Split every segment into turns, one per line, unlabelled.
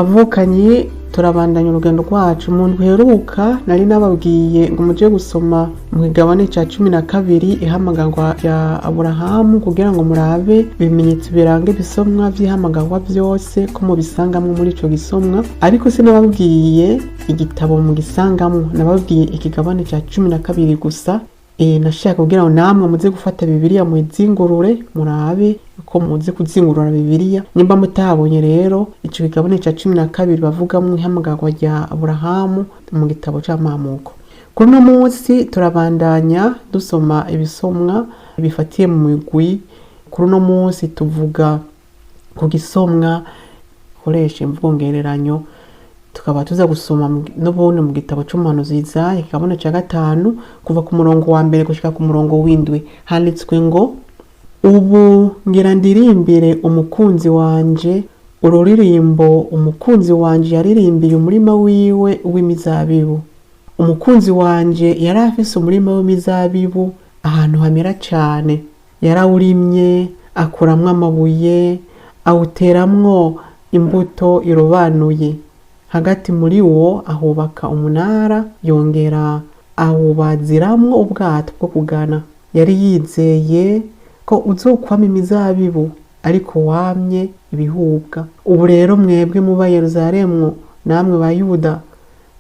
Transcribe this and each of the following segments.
Bavukanyi turabandanya urugendo rwacu. Mu ndwi iheruka nari nababwiye ngo muje gusoma mu kigabane ca 12 ihamagarwa ya Aburahamu kugira ngo murabe ibimenyetso biranga ibisomwa vy'ihamagarwa byose ko mu bisangamwe muri ico gisomwa, ariko sinababwiye igitabo mu gisangamwe, nababwiye ikigabane ca 12 gusa. Nashaka kugira ngo namwe muze gufata Biblia mwizingurure murabe ko muze kuzingurura Biblia. Nimba mutabonye rero ico kigabane ca 12 bavuga mu ihamagarwa rya Aburahamu mu gitabo c'amamuko. Kuri no munsi turabandanya dusoma ibisomwa bifatiye mu migwi. Kuri no munsi tuvuga ku gisomwa koresha imvugongereranyo, tukaba tuza gusoma n'ubundi mu gitabo c'umuhanuzi Yesaya ikigabane ca 5 kuva ku murongo wa mbere gushika ku murongo w'indwi. Handitswe ngo, ubu ngira ndirimbire umukunzi wanje ururirimbo umukunzi wanje yaririmbiye umurima wiwe w'imizabibu. Umukunzi wanje yari afise umurima w'imizabibu ahantu hamera cane, yarawurimye akuramwo amabuye awuteramwo imbuto irobanuye. Hagati muri wo ahubaka umunara, yongera awubaziramwo ubwato bwo kugana. Yari yizeye ko uzokwama imizabibu, ariko wamye ibihubwa. Ubu rero mwebwe muba Yerusalemu namwe ba Yuda,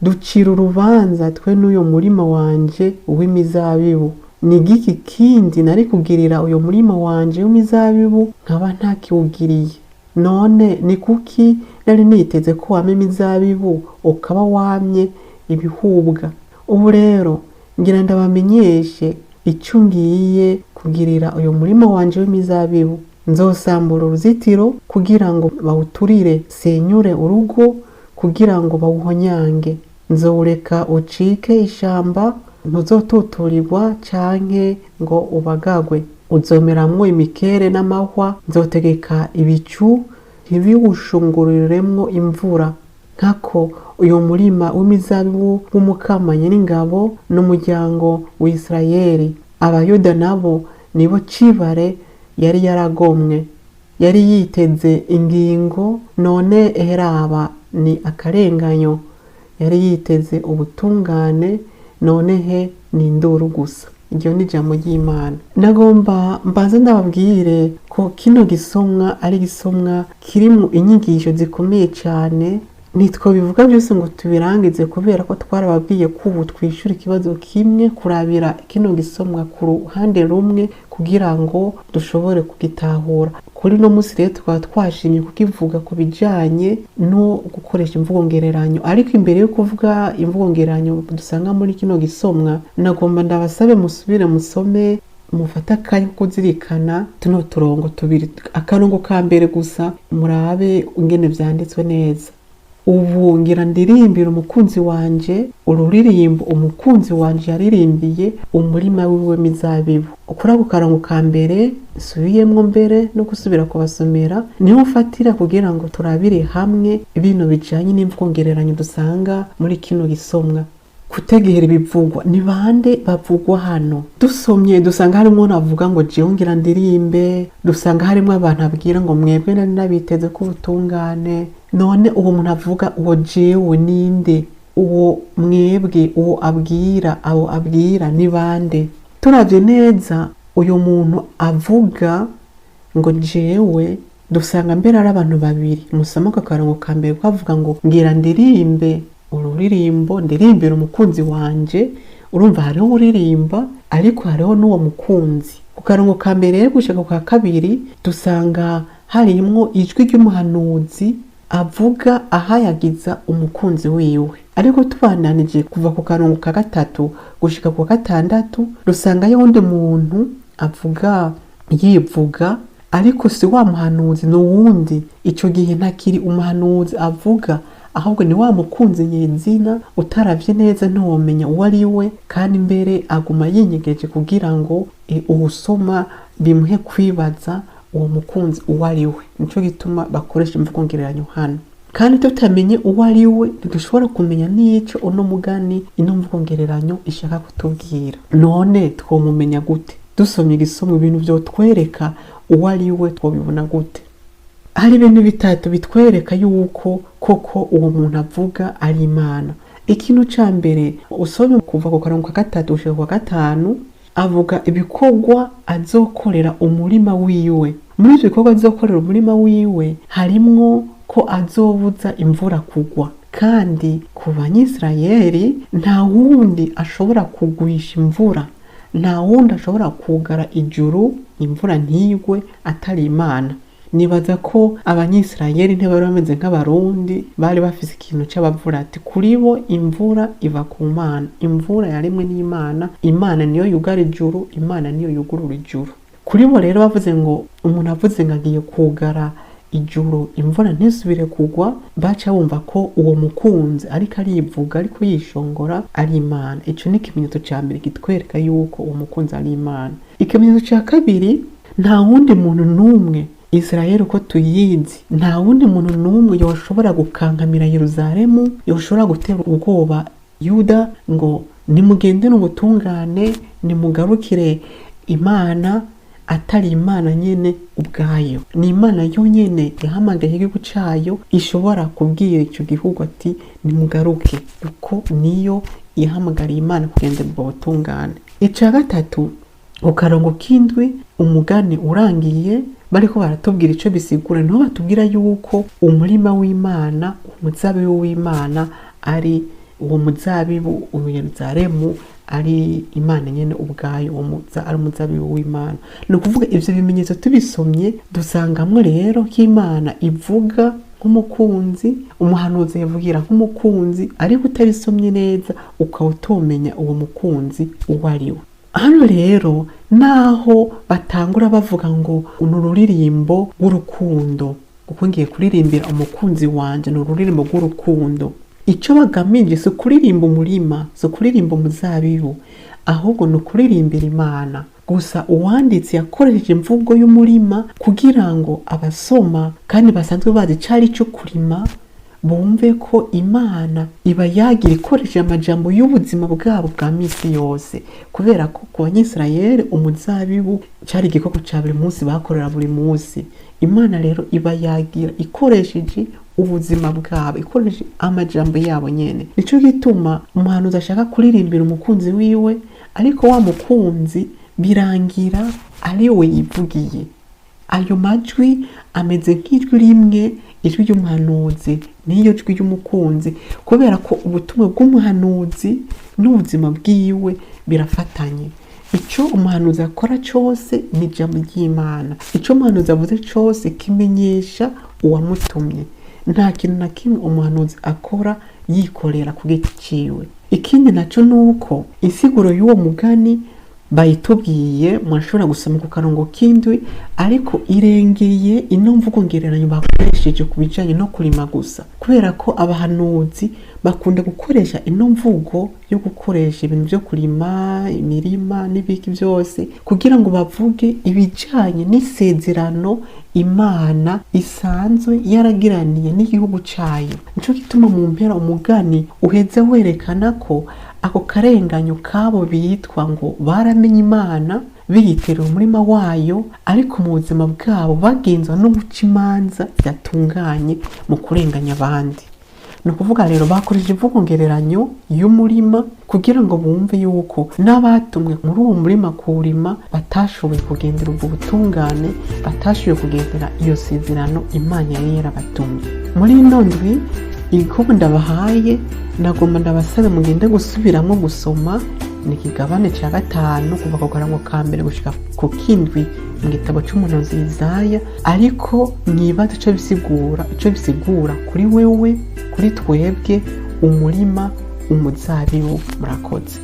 ducira urubanza twe n'uyo murima wanje w'imizabibu. Ni giki kindi nari kugirira uyo murima wanje w'imizabibu nkaba ntakiwugiriye? None ni kuki nari niteze ko wamye imizabibu ukaba wamye ibihubwa? Ubu rero ngira ndabamenyeshe icyo ngiye kugirira uyo murima wanje w'imizabibu. Nzosambura uruzitiro kugira ngo bawuturire, senyure urugo kugira ngo bawuhonyange. Nzowureka ucike ishamba, ntuzotuturirwa canke ngo ubagagwe. Uzomeramwo imikere n'amahwa, nzotegeka ibicu ntibiwushunguriremwo imvura. Nkako uyo murima w'imizabibu w'umukamanye n'ingabo n'umuryango w'Isirayeli. Abayuda nabo nibo cibare yari yaragomwe, yari yiteze ingingo, none eheraba ni akarenganyo. Yari yiteze ubutungane, none he ni induru gusa. Iryo ni ijambo ry'Imana. Nagomba mbanze ndababwire ko kino gisomwa ari gisomwa kirimo inyigisho zikomeye cyane. Nitwo bivuga byose ngo tubirangize, kubera ko twarababwiye ko ubu twishura ikibazo kimwe, kurabira kino gisomwa ku ruhande rumwe kugira ngo dushobore kugitahura. Kuri no munsi rero tukaba twashimye kukivuga ku bijanye no gukoresha imvugongereranyo. Ariko imbere yo kuvuga imvugongereranyo dusanga muri kino gisomwa, nagomba ndabasabe musubire musome, mufata akanya kuzirikana tuno turongo tubiri. Akarongo ka mbere gusa murabe ingene vyanditswe neza. Ubu ngira ndirimbira umukunzi wanje ururirimbo umukunzi wanje yaririmbiye umurima wiwe mizabibu. Ukora ku karongo ka mbere subiyemwo mbere no gusubira kubasomera niho ufatira kugira ngo turabire hamwe ibintu bijanye n'imvugongereranyo dusanga muri kino gisomwa. Kutegera ibivugwa, ni bande bavugwa hano? Dusomye dusanga harimo navuga ngo jewe ngira ndirimbe, dusanga harimo abantu abwira ngo mwebwe nari nabiteze ko ubutungane. None uwo muntu avuga uwo jewe ninde? Uwo mwebwe, uwo abwira, abo abwira ni bande? Turavye neza uyu muntu avuga ngo jewe, dusanga mbere ari abantu babiri. Musoma ku karongo ka mbere kwavuga ngo ngira ndirimbe ururirimbo, ndirimbira umukunzi wanje. Urumva hariho uririmba, ariko hariho n'uwo mukunzi. Ku karongo ka mbere gushika ku kabiri dusanga harimwo ijwi ry'umuhanuzi avuga ahayagiza umukunzi wiwe. Ariko tubandanije kuva ku karongo ka gatatu gushika ku gatandatu dusanga yundi muntu avuga yivuga, ariko si wa muhanuzi n'uwundi. Ico gihe ntakiri umuhanuzi avuga, ahubwo ni wa mukunzi nyezina utaravye neza ntiwomenya uwo ari we, kandi mbere aguma yinyegeje kugira ngo uwusoma bimuhe kwibaza uwo mukunzi uwo ari we. Nico gituma bakoresha imvugongereranyo hano. Kandi tutamenye uwo ari we ntidushobora kumenya n'ico uno mugani ino mvugongereranyo ishaka kutubwira. None twomumenya gute? Dusomye igisomwa ibintu vyotwereka uwo ari we twobibona gute? Hari ibintu bitatu bitwereka yuko koko uwo muntu avuga ari Imana. Ikintu ca mbere usomye kuva ku karongo ka 3 gushika ku 5 avuga ibikorwa azokorera umurima wiwe. Muri ivyo bikorwa azokorera umurima wiwe harimwo ko azobuza imvura kugwa, kandi ku Banyisirayeli nta wundi ashobora kugwisha imvura, nta wundi ashobora kugara ijuru imvura ntigwe atari Imana. Nibaza ko Abanyisirayeli ntibari bameze nk'Abarundi, bari bafise ikintu c'abavuga ati kuri bo imvura iva ku Mana, imvura yaremwe n'Imana, Imana niyo yugara ijuru, Imana niyo yugurura ijuru. Kuri bo rero bavuze ngo umuntu avuze ngo agiye kugara ijuru imvura ntisubire kugwa, baca bumva ko uwo mukunzi ariko arivuga ariko yishongora ari Imana. Ico ni ikimenyetso ca mbere kitwereka yuko uwo mukunzi ari Imana. Ikimenyetso ca kabiri, nta wundi muntu n'umwe Israeli uko tuyizi, nta wundi muntu n'umwe yoshobora gukankamira Yerusalemu, yoshobora gutera ubwoba Yuda ngo nimugende n'ubutungane, nimugarukire Imana, atari Imana nyene ubwayo. Ni Imana yonyene yahamagaye igihugu cayo ishobora kubwira ico gihugu ati nimugaruke, uko niyo yahamagariye Imana kugenda mu butungane. Ica gatatu, ukarongo kindwi umugani urangiye bariko baratubwira ico bisigura, niho batubwira yuko umurima w'Imana, umuzabibu w'Imana ari uwo muzabibu wa Yerusalemu, ari Imana nyene ubwayo, ari umuzabibu w'Imana. Ni ukuvuga ivyo bimenyetso tubisomye dusangamwe rero ko Imana ivuga nk'umukunzi, umuhanuzi yavugira nk'umukunzi, ariko utabisomye neza ukaba utomenya uwo mukunzi uwo ari we. Hano rero naho batangura bavuga ngo n'ururirimbo rw'urukundo, kuko ngiye kuririmbira umukunzi wanje, n'ururirimbo rw'urukundo. Ico bagamije si kuririmba umurima, si kuririmba umuzabibu, ahubwo ni ukuririmbira Imana. Gusa uwanditse yakoresheje imvugo y'umurima kugira ngo abasoma kandi basanzwe bazi cari cyo kurima bumve ko Imana iba yagira ikoresheje amajambo y'ubuzima bwabo bwa misi yose, kubera ko ku Banyisirayeli umuzabibu cari igikorwa ca buri munsi bakorera buri munsi. Imana rero iba yagira ikoresheje ubuzima bwabo, ikoresheje amajambo yabo nyene. Nico gituma umuhanuzi ashaka kuririmbira umukunzi wiwe, ariko wa mukunzi birangira ari we yivugiye. Ayo majwi ameze nk'ijwi rimwe, ijwi ry'umuhanuzi niyo jwi ry'umukunzi, kubera ko ubutumwa bw'umuhanuzi n'ubuzima bwiwe birafatanye. Ico umuhanuzi akora cose ni ijambo ry'Imana, ico umuhanuzi avuze cose kimenyesha uwamutumye. Nta kintu na kimwe umuhanuzi akora yikorera ku giti ciwe. Ikindi naco nuko insiguro y'uwo mugani bayitubwiye, mwashobora gusoma ku karongo kindwi, ariko irengeye ino mvugo ngereranyo bakoresheje ku bijanye no kurima gusa, kubera ko abahanuzi bakunda gukoresha ino mvugo yo gukoresha ibintu byo kurima, imirima n'ibiki byose, kugira ngo bavuge ibijanye n'isezerano Imana isanzwe yaragiraniye n'igihugu cayo. Nico gituma mu mpera umugani uheze werekana ko ako karenganyo kabo bitwa ngo baramenye Imana, biyitera umurima wayo, ariko mu buzima bwabo bagenzwa no guca imanza yatunganye mu kurenganya abandi. Ni ukuvuga rero bakoresheje imvugo ngereranyo y'umurima kugira ngo bumve yuko n'abatumwe muri uwo murima kuwurima batashoboye kugendera ubwo butungane, batashoboye kugendera iyo sezerano Imana yari yarabatumye. Muri ino ndwi igikorwa ndabahaye, nagomba ndabasabe mugende gusubiramwo gusoma ni ikigabane ca 5 kuva ku karango ka mbere gushika ku kindwi mu gitabo c'umuhanuzi Yesaya, ariko mwibaze ico bisigura kuri wewe, kuri twebwe, umurima, umuzabibu. Murakoze.